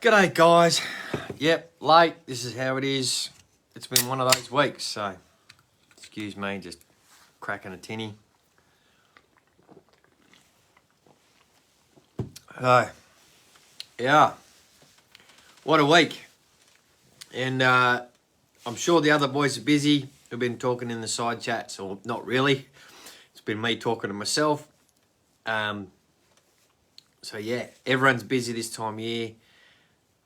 G'day guys. Yep, late. This is how it is. It's been one of those weeks, so excuse me, just cracking a tinny. Yeah, what a week. And I'm sure the other boys are busy. We've been talking in the side chats, or not really. It's been me talking to myself. So yeah, everyone's busy this time of year.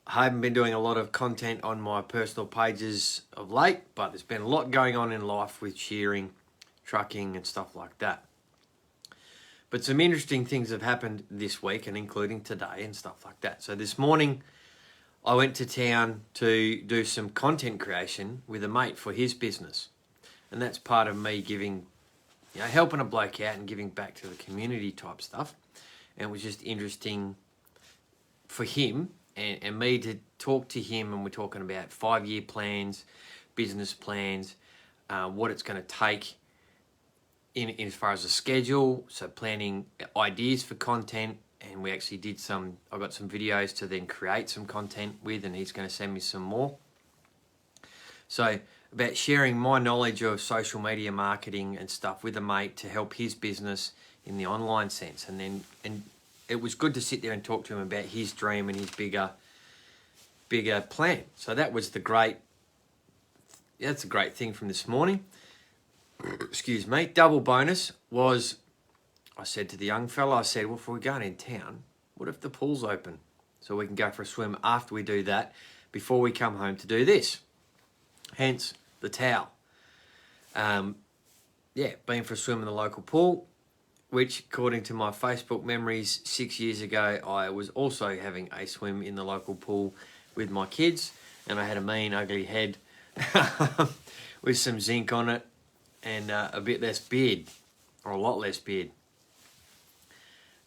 I haven't been doing a lot of content on my personal pages of late, but there's been a lot going on in life with shearing, trucking and stuff like that. But some interesting things have happened this week, and including today and stuff like that. So this morning I went to town to do some content creation with a mate for his business. And that's part of me giving, helping a bloke out and giving back to the community type stuff. And it was just interesting for him and me to talk to him, and we're talking about 5-year plans, business plans, what it's going to take in as far as a schedule, so planning ideas for content, and we actually did I got some videos to then create some content with, and he's going to send me some more. So about sharing my knowledge of social media marketing and stuff with a mate to help his business in the online sense, and it was good to sit there and talk to him about his dream and his bigger plan. So that was that's a great thing from this morning. Excuse me. Double bonus was, I said to the young fella, well, if we're going in town, what if the pool's open? So we can go for a swim after we do that, before we come home to do this. Hence the towel. Been for a swim in the local pool, which, according to my Facebook memories 6 years ago, I was also having a swim in the local pool with my kids, and I had a mean, ugly head with some zinc on it and a bit less beard, or a lot less beard.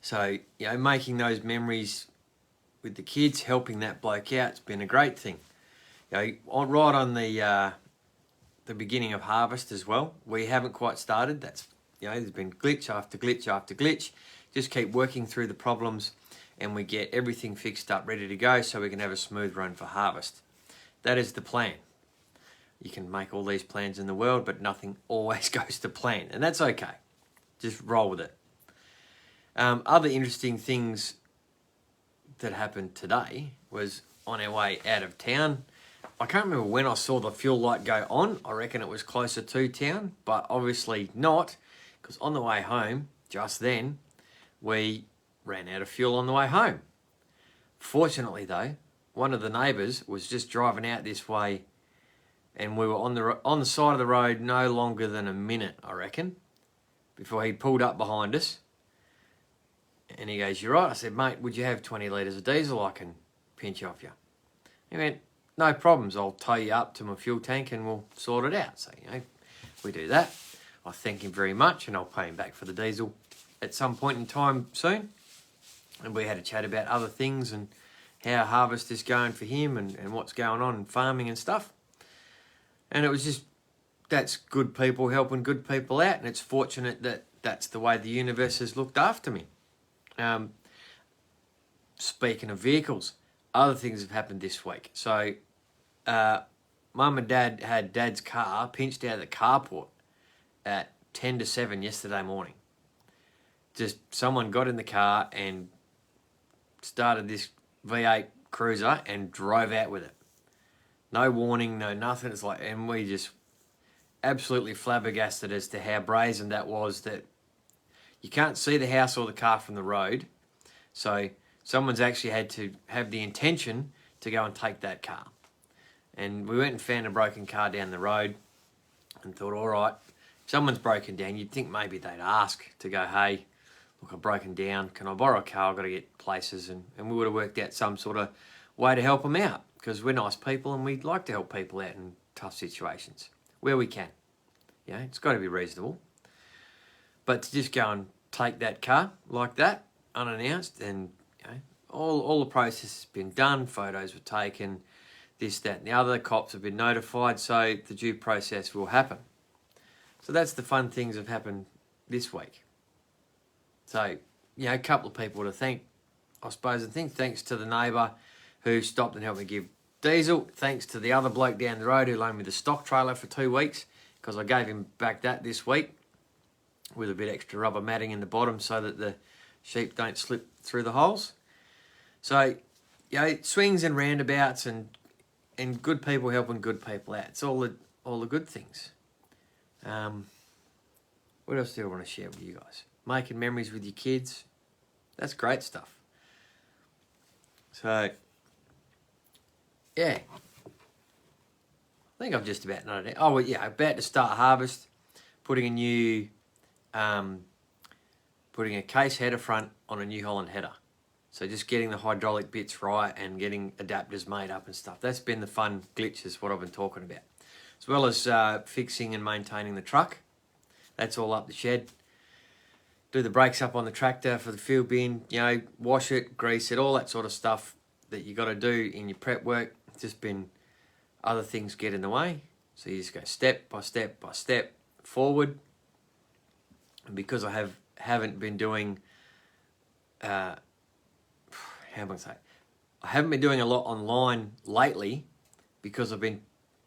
So, making those memories with the kids, helping that bloke out, it's been a great thing. Right on the beginning of harvest as well. We haven't quite started. That's there's been glitch after glitch after glitch. Just keep working through the problems and we get everything fixed up, ready to go, so we can have a smooth run for harvest. That is the plan. You can make all these plans in the world, but nothing always goes to plan, and that's okay. Just roll with it. Other interesting things that happened today was on our way out of town. I can't remember when I saw the fuel light go on. I reckon it was closer to town, but obviously not, because on the way home, just then, we ran out of fuel on the way home. Fortunately though, one of the neighbours was just driving out this way, and we were on the side of the road no longer than a minute, I reckon, before he pulled up behind us. And he goes, "You're right." I said, "Mate, would you have 20 litres of diesel I can pinch off you?" He went, "No problems, I'll tow you up to my fuel tank and we'll sort it out." So, we do that. I thank him very much, and I'll pay him back for the diesel at some point in time soon. And we had a chat about other things and how harvest is going for him and what's going on in farming and stuff. And it was just, that's good people helping good people out, and it's fortunate that that's the way the universe has looked after me. Speaking of vehicles, other things have happened this week. So Mum and Dad had Dad's car pinched out of the carport at 10 to 7 yesterday morning. Just someone got in the car and started this V8 Cruiser and drove out with it. No warning, no nothing. It's like, and we just absolutely flabbergasted as to how brazen that was, that you can't see the house or the car from the road. So someone's actually had to have the intention to go and take that car. And we went and found a broken car down the road and thought, all right, if someone's broken down, you'd think maybe they'd ask to go, "Hey, look, I've broken down. Can I borrow a car? I've got to get places." And we would have worked out some sort of way to help them out, because we're nice people and we'd like to help people out in tough situations where we can. It's got to be reasonable. But to just go and take that car like that, unannounced, and all the process has been done, photos were taken, this, that, and the other, cops have been notified, so the due process will happen. So that's the fun things that have happened this week. So, a couple of people to thank, I suppose. I think thanks to the neighbour who stopped and helped me give diesel. Thanks to the other bloke down the road who loaned me the stock trailer for 2 weeks, because I gave him back that this week with a bit extra rubber matting in the bottom so that the sheep don't slip through the holes. So, swings and roundabouts and good people helping good people out. It's all the good things. What else do I want to share with you guys? Making memories with your kids. That's great stuff. So, yeah. I think I've just about noted it. Oh, well, yeah, about to start harvest. Putting a case header front on a New Holland header. So just getting the hydraulic bits right and getting adapters made up and stuff. That's been the fun glitches, what I've been talking about. As well as fixing and maintaining the truck. That's all up the shed. Do the brakes up on the tractor for the fuel bin, wash it, grease it, all that sort of stuff that you got to do in your prep work. Just been other things get in the way. So you just go step by step by step forward. And because I haven't been doing, how am I say? I haven't been doing a lot online lately because I've been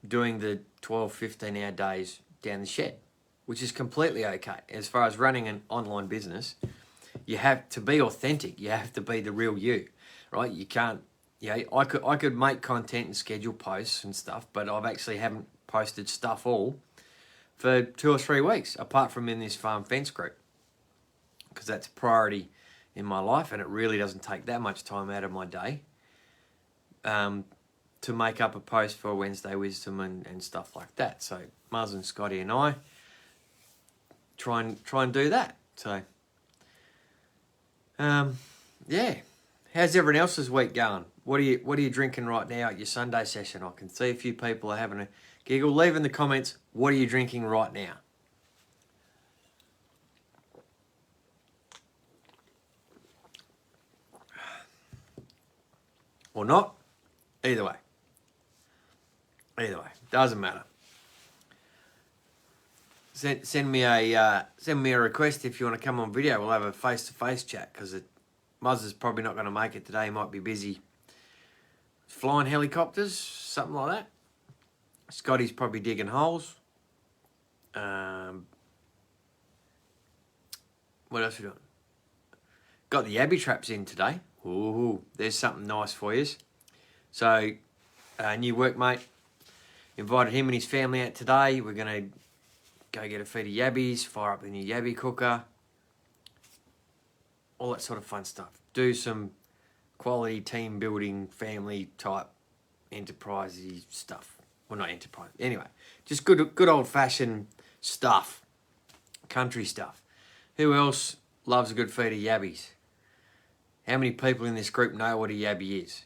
doing the 12, 15 hour days down the shed, which is completely okay. As far as running an online business, you have to be authentic. You have to be the real you, right? You can't, I could make content and schedule posts and stuff, but I've actually haven't posted stuff all for 2 or 3 weeks, apart from in this farm fence group, because that's a priority in my life, and it really doesn't take that much time out of my day to make up a post for Wednesday Wisdom and stuff like that. So Muzz and Scotty and I try and do that. So yeah, how's everyone else's week going? What are you drinking right now at your Sunday session? I can see a few people are having a giggle. Leave in the comments, what are you drinking right now? Or not? Either way, doesn't matter. Send me a request if you want to come on video. We'll have a face-to-face chat, because Muzz is probably not going to make it today. He might be busy flying helicopters, something like that. Scotty's probably digging holes. What else are we doing? Got the Abbey traps in today. Ooh, there's something nice for you. So, new workmate, invited him and his family out today. We're going to go get a feed of yabbies, fire up the new yabby cooker, all that sort of fun stuff. Do some quality team building, family type, enterprisey stuff. Well, not enterprise. Anyway, just good old fashioned stuff, country stuff. Who else loves a good feed of yabbies? How many people in this group know what a yabby is?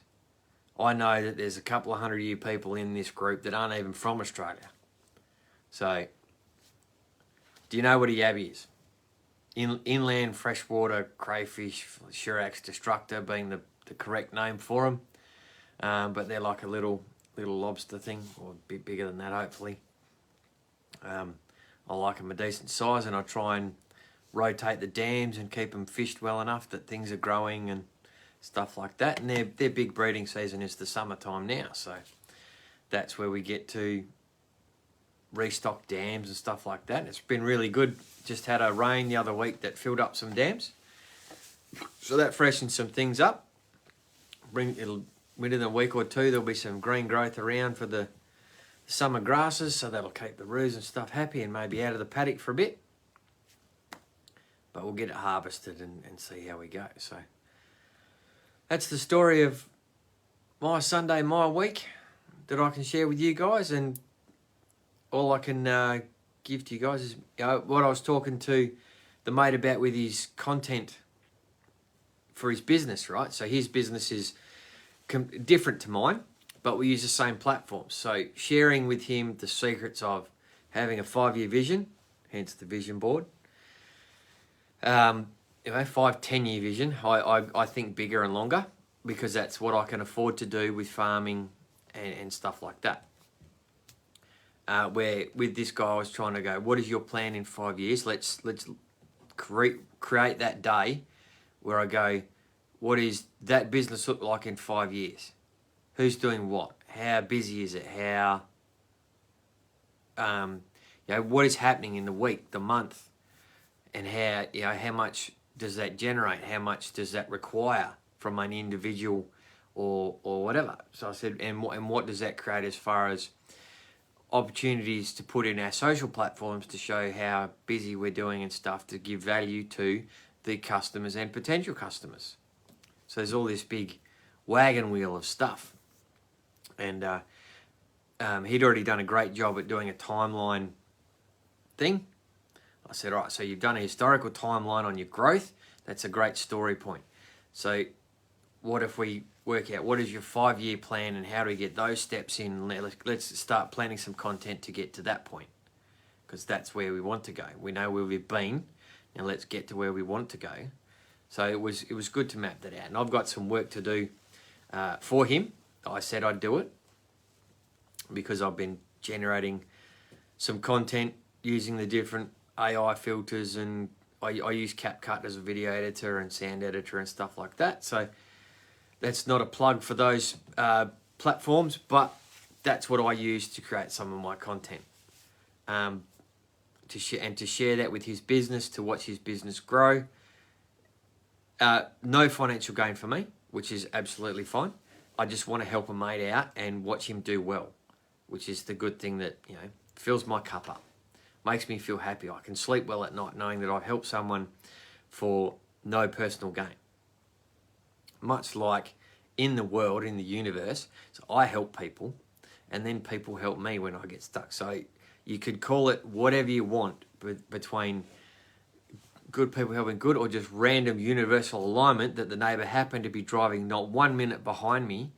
I know that there's a couple of 100 of you people in this group that aren't even from Australia. So, do you know what a yabby is? Inland freshwater crayfish, Shirax destructor being the correct name for them. But they're like a little lobster thing, or a bit bigger than that, hopefully. I like them a decent size, and I try and rotate the dams and keep them fished well enough that things are growing and stuff like that. And their big breeding season is the summertime now, so that's where we get to restock dams and stuff like that. And it's been really good. Just had a rain the other week that filled up some dams, so that freshens some things up. Within a week or two, there'll be some green growth around for the summer grasses, so that'll keep the roos and stuff happy and maybe out of the paddock for a bit. But we'll get it harvested and see how we go. So that's the story of my Sunday, my week, that I can share with you guys. And all I can give to you guys is what I was talking to the mate about with his content for his business, right? So his business is different to mine, but we use the same platforms. So sharing with him the secrets of having a 5-year vision, hence the vision board. 5-10 year vision. I think bigger and longer, because that's what I can afford to do with farming and stuff like that. Where with this guy, I was trying to go, what is your plan in 5 years? Let's create that day where I go, what is that business look like in 5 years? who's doing what, how busy is it, how, what is happening in the week, the month, and how much does that generate, how much does that require from an individual or whatever. So I said, and what does that create as far as opportunities to put in our social platforms to show how busy we're doing and stuff, to give value to the customers and potential customers. So there's all this big wagon wheel of stuff. And he'd already done a great job at doing a timeline thing. I said, all right, so you've done a historical timeline on your growth. That's a great story point. So what if we work out what is your 5-year plan and how do we get those steps in? Let's start planning some content to get to that point, because that's where we want to go. We know where we've been, and let's get to where we want to go. So it was good to map that out. And I've got some work to do for him. I said I'd do it because I've been generating some content using the different AI filters, and I use CapCut as a video editor and sound editor and stuff like that. So that's not a plug for those platforms, but that's what I use to create some of my content. To share that with his business, to watch his business grow. No financial gain for me, which is absolutely fine. I just want to help a mate out and watch him do well, which is the good thing that, fills my cup up. Makes me feel happy. I can sleep well at night knowing that I've helped someone for no personal gain. Much like in the world, in the universe, so I help people and then people help me when I get stuck. So you could call it whatever you want, between good people helping good or just random universal alignment that the neighbour happened to be driving not 1 minute behind me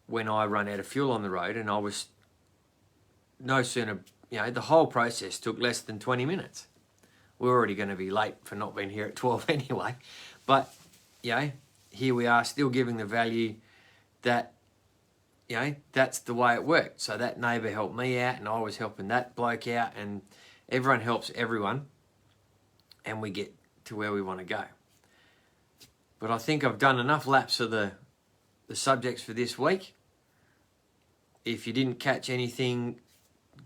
when I run out of fuel on the road, and I was no sooner, the whole process took less than 20 minutes. We're already going to be late for not being here at 12 anyway. But, here we are still giving the value that, that's the way it worked. So that neighbour helped me out and I was helping that bloke out, and everyone helps everyone and we get to where we want to go. But I think I've done enough laps of the subjects for this week. If you didn't catch anything,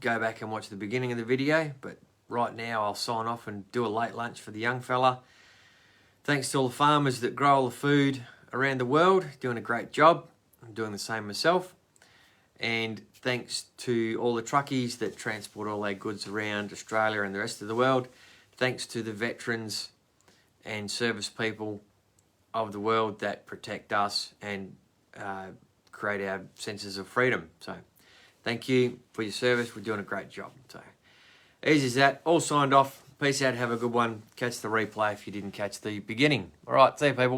go back and watch the beginning of the video. But right now I'll sign off and do a late lunch for the young fella. Thanks to all the farmers that grow all the food around the world, doing a great job. I'm doing the same myself. And thanks to all the truckies that transport all our goods around Australia and the rest of the world. Thanks to the veterans and service people of the world that protect us and create our senses of freedom. So thank you for your service. We're doing a great job. So easy as that. All signed off. Peace out. Have a good one. Catch the replay if you didn't catch the beginning. All right. See you, people.